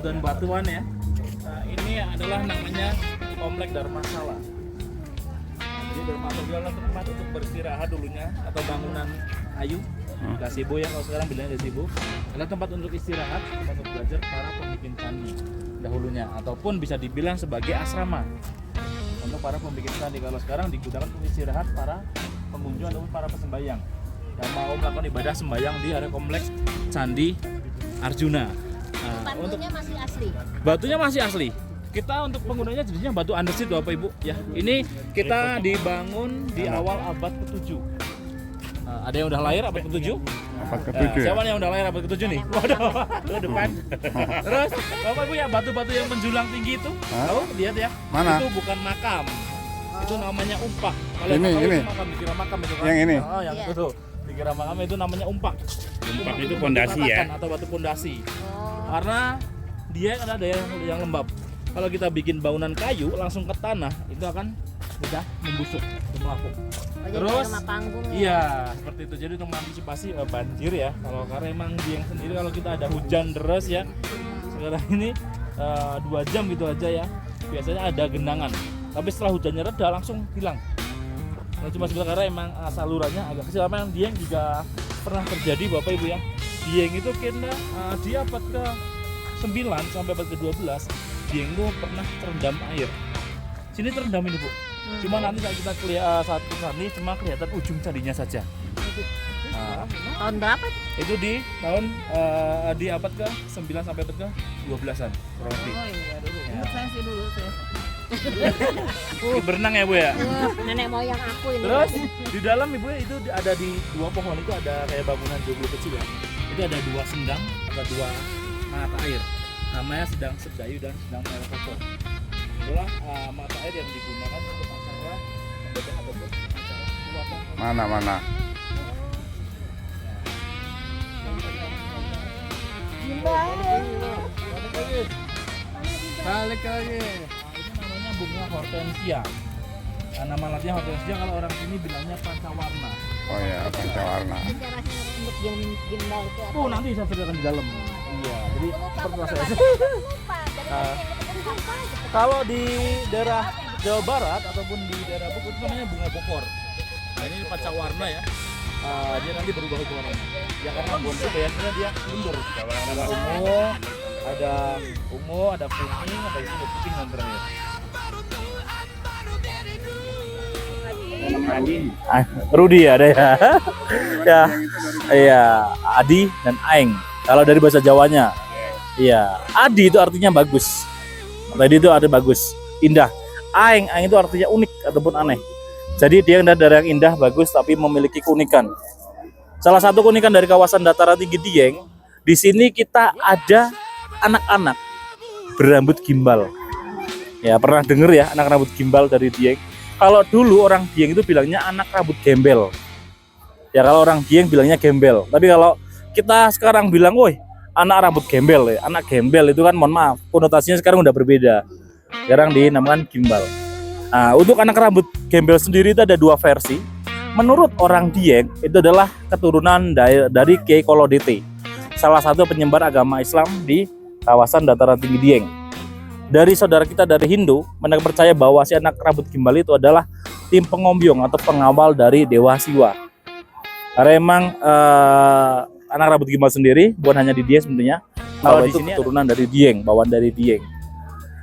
batuan-batuan ya. Ini adalah namanya Komplek Dharmasala. Jadi Dharmasala adalah tempat untuk beristirahat dulunya atau bangunan kayu. Gazebo ya, kalau sekarang bilangnya gazebo. Adalah tempat untuk istirahat, tempat untuk belajar para pembikin candi dahulunya, ataupun bisa dibilang sebagai asrama untuk para pembikin candi. Kalau sekarang digunakan untuk istirahat para pengunjung ataupun para pesembayang yang mau melakukan ibadah sembahyang di area kompleks Candi Arjuna. Nah, Batunya masih asli. Batunya masih asli. Kita untuk penggunanya jenisnya batu andesit Bapak Ibu ya. Ini kita dibangun di awal abad ke-7. Ada yang udah lahir abad ke-7? Abad ke-7 ya? Siapa yang udah lahir abad ke-7 nih? Waduh, ke depan. Terus Bapak Ibu ya, batu-batu yang menjulang tinggi itu, tahu lihat ya. Mana? Itu bukan makam. Itu namanya umpak. Kalau Ini, makam ini. itu makam, dikira makam itu kan. Yang ini? Oh, yang itu tuh. Dikira makam itu namanya umpak. Umpak itu pondasi ya? Atau batu pondasi. Oh. Karena dia ada daerah yang lembab. Kalau kita bikin bangunan kayu langsung ke tanah, itu akan mudah membusuk dan melapuk. Oh, jadi Terus, ada panggung ya? iya seperti itu. Jadi untuk mengantisipasi banjir ya. Kalau karena emang Dieng sendiri kalau kita ada hujan deras ya, sekarang ini 2 jam gitu aja ya, biasanya ada genangan. Tapi setelah hujannya reda langsung hilang. Kalau cuma sebentar karena emang salurannya agak kecil. Memang Dieng juga pernah terjadi Bapak Ibu ya. Dieng itu kena di abad ke-9 sampai abad ke-12, Dieng itu pernah terendam air. Sini terendam ini Bu. Cuma nanti saat kita kesana cuma kelihatan ujung candinya saja. Nah, Tahun berapa? itu di tahun di abad ke-9 sampai abad ke-12an kurang lebih. Oh iya dulu. Ya. Saya sih dulu saya. Berenang ya Bu ya. Nenek moyang aku ini. Terus di dalam Ibu itu ada di 2 pohon itu ada kayak bangunan joglo kecil ya. Itu ada 2 sendang, ada 2 mata air. Namanya Sedang Sedayu dan Sedang Air Kotor. Itulah mata air yang digunakan untuk acara ibadah ataupun acara luapan. Mana? Balik lagi. Ini namanya bunga hortensia. Nama latinnya hortensia, kalau orang sini bilangnya pancawarna. Oh ya, pancawarna. Caranya untuk gimbal itu apa? Oh, nanti saya ceritakan di dalam. Iya, jadi seperti proses. Lupa. Kalau di daerah Jawa Barat ataupun di daerah Bogor itu namanya bunga bokor. Nah, ini pancawarna ya. Dia nanti berubah warnanya. Ya karena bonus biasanya dia mundur. Ada ungu, ada kuning, ada ini ada putih yang terakhir. Rudi ada ya. Ya. Iya, Adi dan Aeng. Kalau dari bahasa Jawanya. Iya, Adi itu artinya bagus. Tadi itu ada bagus, indah. Aeng itu artinya unik ataupun aneh. Jadi dia dari yang indah, bagus, tapi memiliki keunikan. Salah satu keunikan dari kawasan dataran tinggi Dieng, di sini kita ada anak-anak berambut gimbal. Ya pernah denger ya anak rambut gimbal dari Dieng. Kalau dulu orang Dieng itu bilangnya anak rambut gembel. Ya kalau orang Dieng bilangnya gembel. Tapi kalau kita sekarang bilang, woi anak rambut gembel ya, anak gembel itu kan mohon maaf, konotasinya sekarang udah berbeda. Sekarang dinamakan gimbal. Nah, untuk anak rambut gembel sendiri itu ada 2 versi. Menurut orang Dieng itu adalah keturunan dari Kiai Kolodete, salah satu penyebar agama Islam di kawasan dataran tinggi Dieng. Dari saudara kita dari Hindu, mereka percaya bahwa si anak rambut gimbal itu adalah tim pengombyong atau pengawal dari Dewa Siwa. Karena emang anak rambut gimbal sendiri bukan hanya di Dieng sebenarnya, kalau di sini keturunan dari Dieng, bawaan dari Dieng.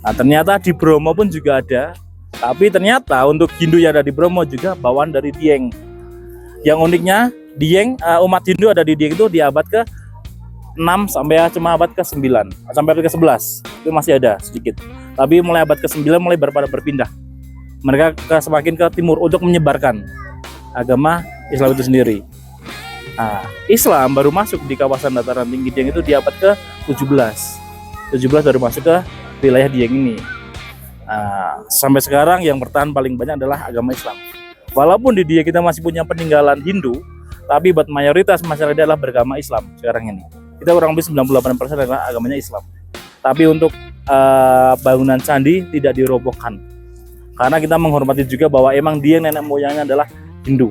Nah, ternyata di Bromo pun juga ada. Tapi ternyata untuk Hindu yang ada di Bromo juga bawaan dari Dieng. Yang uniknya Dieng, umat Hindu ada di Dieng itu di abad ke-6 sampai cuma abad ke-9 sampai abad ke-11 itu masih ada sedikit. Tapi mulai abad ke-9 mulai berpindah. Mereka semakin ke timur untuk menyebarkan agama Islam itu sendiri. Nah, Islam baru masuk di kawasan dataran tinggi Dieng itu di abad ke-17. 17 baru masuk ke wilayah Dieng ini. Nah, sampai sekarang yang bertahan paling banyak adalah agama Islam. Walaupun di Dieng kita masih punya peninggalan Hindu, tapi buat mayoritas masyarakat adalah beragama Islam sekarang ini. Kita kurang lebih 98% adalah agamanya Islam. Tapi untuk bangunan candi tidak dirobohkan. Karena kita menghormati juga bahwa emang Dieng nenek moyangnya adalah Hindu.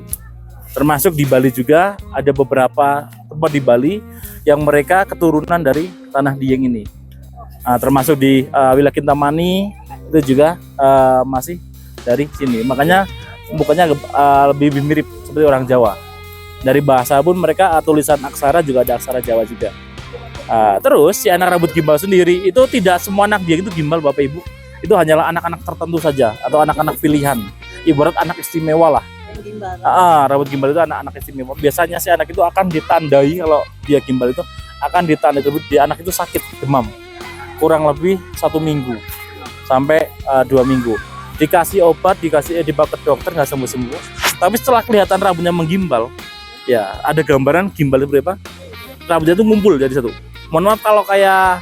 Termasuk di Bali juga ada beberapa tempat di Bali yang mereka keturunan dari tanah Dieng ini. Termasuk di wilayah Kintamani itu juga masih dari sini. Makanya mukanya lebih mirip seperti orang Jawa. Dari bahasa pun mereka tulisan aksara juga ada aksara Jawa juga. Terus si anak rambut gimbal sendiri itu tidak semua anak dia itu gimbal Bapak Ibu. Itu hanyalah anak-anak tertentu saja atau anak-anak pilihan. Ibarat anak istimewa lah. Gimbal. Rambut gimbal itu anak-anak istimewa. Biasanya si anak itu akan ditandai kalau dia gimbal itu akan ditandai dia anak itu sakit demam. Kurang lebih 1 minggu sampai 2 minggu. Dikasih obat, dibawa ke dokter nggak sembuh-sembuh. Tapi setelah kelihatan rambutnya menggimbal, ya ada gambaran gimbal itu berapa? Rambutnya itu ngumpul jadi satu. Mohon maaf kalau kayak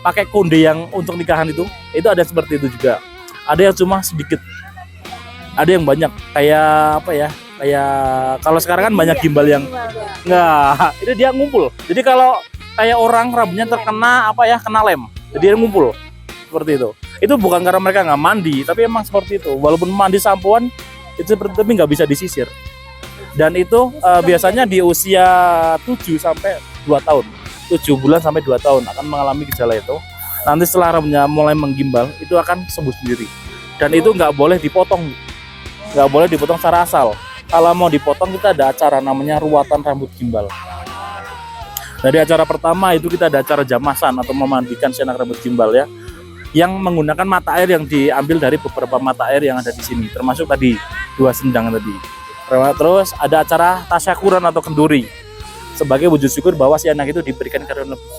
pakai konde yang untuk nikahan itu ada seperti itu juga. Ada yang cuma sedikit, ada yang banyak. Kayak apa ya? Kayak kalau sekarang kan banyak gimbal yang enggak, itu dia ngumpul. Jadi kalau kayak orang rambutnya terkena kena lem, jadi dia ngumpul seperti itu. Itu bukan karena mereka nggak mandi, tapi emang seperti itu. Walaupun mandi sampoan itu seperti tapi nggak bisa disisir. Dan itu biasanya di usia 7 sampai 2 tahun. 7 bulan sampai 2 tahun akan mengalami gejala itu. Nanti setelah rambutnya mulai menggimbal, itu akan sembuh sendiri. Dan itu nggak boleh dipotong. Nggak boleh dipotong secara asal. Kalau mau dipotong kita ada acara namanya ruwatan rambut gimbal. Dari acara pertama itu kita ada acara jamasan atau memandikan si anak rambut gimbal ya. Yang menggunakan mata air yang diambil dari beberapa mata air yang ada di sini. Termasuk tadi 2 sendang tadi. Terus ada acara tasyakuran atau kenduri sebagai wujud syukur bahwa si anak itu diberikan karunia lebih.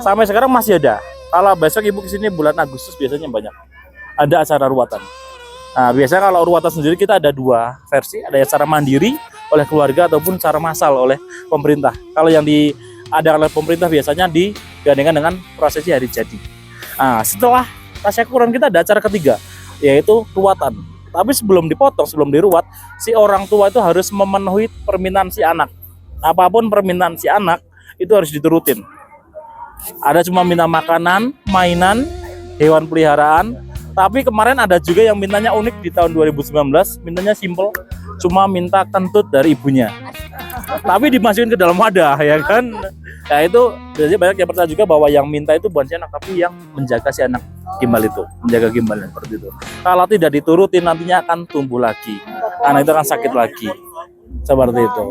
Sampai sekarang masih ada. Kalau besok ibu kesini bulan Agustus biasanya banyak. Ada acara ruwatan. Nah, biasanya kalau ruwatan sendiri kita ada 2 versi. Ada secara mandiri oleh keluarga ataupun secara massal oleh pemerintah. Kalau yang diadakan oleh pemerintah biasanya digandengkan dengan prosesi hari jadi. Nah, setelah tasyakuran kita ada acara ketiga yaitu ruwatan. Tapi sebelum dipotong, sebelum diruat, si orang tua itu harus memenuhi permintaan si anak. Apapun permintaan si anak itu harus diturutin. Ada cuma minta makanan, mainan, hewan peliharaan. Tapi kemarin ada juga yang mintanya unik di tahun 2019, mintanya simple, cuma minta kentut dari ibunya. Tapi dimasukin ke dalam wadah ya kan. Nah itu jadi banyak yang percaya juga bahwa yang minta itu bukan si anak tapi yang menjaga si anak gimbal itu, menjaga gimbalnya seperti itu. Kalau tidak diturutin nantinya akan tumbuh lagi, anak itu akan sakit lagi, seperti itu.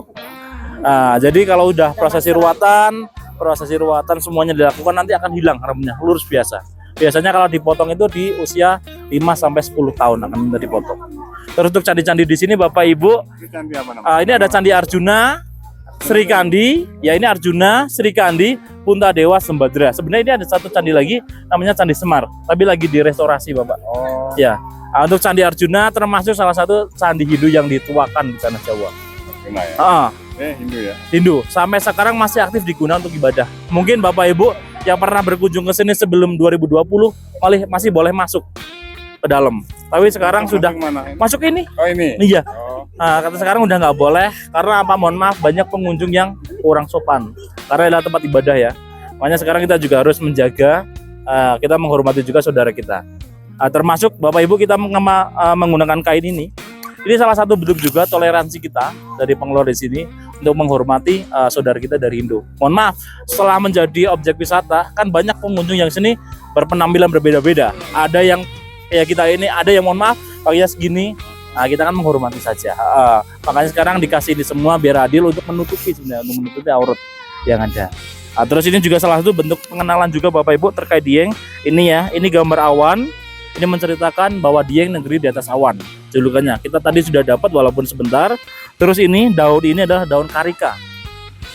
Nah, jadi kalau udah prosesi ruwatan semuanya dilakukan nanti akan hilang rambutnya, lurus biasa. Biasanya kalau dipotong itu di usia 5 sampai 10 tahun akan minta dipotong. Terus untuk candi-candi di sini Bapak Ibu, Candi apa namanya? ini ada Candi Arjuna, Sri Kandi, ya ini Arjuna, Sri Kandi, Puntadewa, Sembadra. Sebenarnya ini ada satu candi lagi namanya Candi Semar, tapi lagi direstorasi Bapak. Oh. Ya, untuk Candi Arjuna termasuk salah satu candi Hindu yang dituakan di tanah Jawa. Arjuna ya? Hindu ya? Hindu, sampai sekarang masih aktif digunakan untuk ibadah. Mungkin Bapak Ibu yang pernah berkunjung ke sini sebelum 2020 masih boleh masuk ke dalam. Tapi sekarang sudah masuk ini. Oh ini? Iya. Oh. Nah, kata sekarang udah nggak boleh karena apa? Mohon maaf banyak pengunjung yang kurang sopan karena adalah tempat ibadah ya. Makanya sekarang kita juga harus menjaga, kita menghormati juga saudara kita. Termasuk Bapak Ibu kita menggunakan kain ini. Ini salah satu bentuk juga toleransi kita dari pengelola di sini untuk menghormati saudara kita dari Hindu. Mohon maaf, setelah menjadi objek wisata kan banyak pengunjung yang sini berpenampilan berbeda-beda. Ada yang kayak kita ini, ada yang mohon maaf pakainya segini. Nah, kita kan menghormati saja. Makanya sekarang dikasih ini semua biar adil untuk menutupi sebenarnya, untuk menutupi aurat yang ada. Terus ini juga salah satu bentuk pengenalan juga Bapak Ibu terkait Dieng. Ini ya, ini gambar awan. Ini menceritakan bahwa Dieng negeri di atas awan. Julukannya. Kita tadi sudah dapat walaupun sebentar. Terus daun ini adalah daun karika.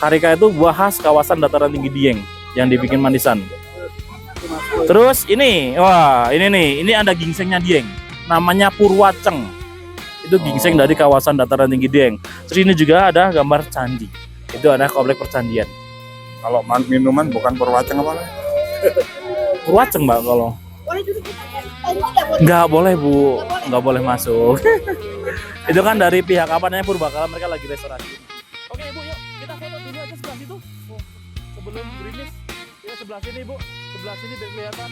Karika itu buah khas kawasan dataran tinggi Dieng yang dibikin manisan. Terus ini, wah ini nih, ini ada gingsengnya Dieng. Namanya Purwaceng. Itu gingseng dari kawasan dataran tinggi Dieng. Terus ini juga ada gambar candi. Itu ada komplek percandian. Kalau minuman bukan Purwaceng apa? Purwaceng Mbak kalau. Nggak boleh Bu, nggak boleh masuk. Itu kan dari pihak apa namanya Purbakala, mereka lagi restorasi. Oke Bu, yuk kita foto dulu aja sebelah situ. Sebelum gerimis, kita sebelah sini Bu, sebelah sini biar kelihatan.